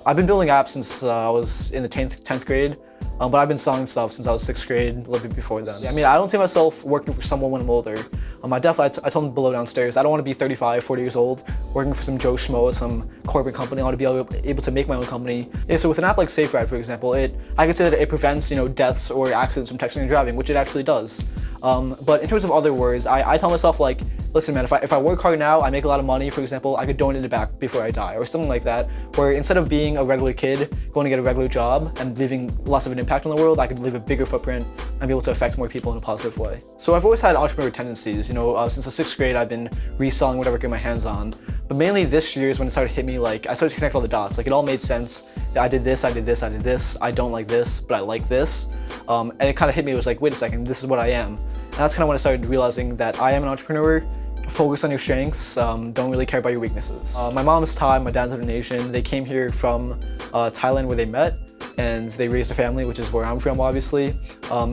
I've been building apps since I was in the 10th grade, but I've been selling stuff since I was 6th grade, a little bit before then. I mean, I don't see myself working for someone when I'm older. I told them below downstairs, I don't want to be 35, 40 years old, working for some Joe Schmo at some corporate company. I want to be able to make my own company. Yeah, so with an app like SafeRide, for example, I could say that it prevents, deaths or accidents from texting and driving, which it actually does. But in terms of other words, I tell myself like, listen man, if I work hard now, I make a lot of money, for example, I could donate it back before I die, or something like that, where instead of being a regular kid, going to get a regular job and leaving less of an impact on the world, I could leave a bigger footprint and be able to affect more people in a positive way. So I've always had entrepreneurial tendencies, since the 6th grade I've been reselling whatever I get my hands on, but mainly this year is when it started to hit me, like I started to connect all the dots, like it all made sense that I did this, I did this, I did this, I don't like this, but I like this, and it kind of hit me, it was like, wait a second, this is what I am. And that's kind of when I started realizing that I am an entrepreneur. Focus on your strengths, don't really care about your weaknesses. My mom is Thai, my dad's Indonesian. They came here from Thailand where they met, and they raised a family, which is where I'm from, obviously.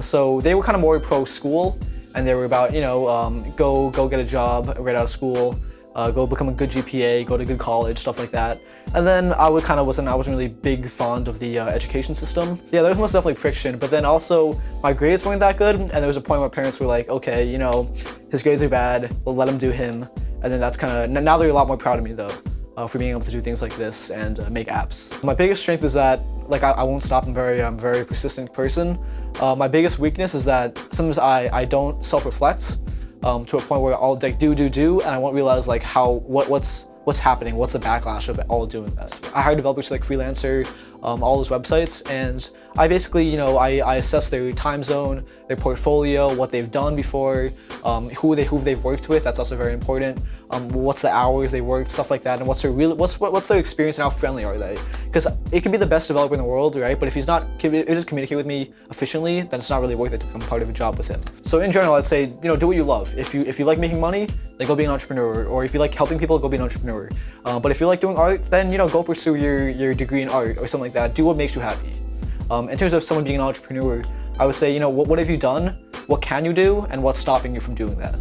So they were kind of more pro-school, and they were about, go get a job right out of school, go become a good GPA, go to a good college, stuff like that. And then I wasn't really big fond of the education system. Yeah, there was most definitely friction, but then also my grades weren't that good, and there was a point where parents were like, okay, his grades are bad, we'll let him do him. And then that's now they're a lot more proud of me though, for being able to do things like this and make apps. My biggest strength is that, like, I won't stop, I'm a very persistent person. My biggest weakness is that sometimes I don't self-reflect to a point where I'll like do, and I won't realize like what's happening, what's the backlash of all doing this. I hire developers like Freelancer, all those websites, and I basically, I assess their time zone, their portfolio, what they've done before, who they've worked with. That's also very important. What's the hours they worked, stuff like that, and what's their experience and how friendly are they? Because it could be the best developer in the world, right? But if he doesn't communicate with me efficiently, then it's not really worth it to become part of a job with him. So in general, I'd say, do what you love. If you like making money, then go be an entrepreneur. Or if you like helping people, go be an entrepreneur. But if you like doing art, then go pursue your degree in art or something like that. Do what makes you happy. In terms of someone being an entrepreneur, I would say, what have you done? What can you do? And what's stopping you from doing that?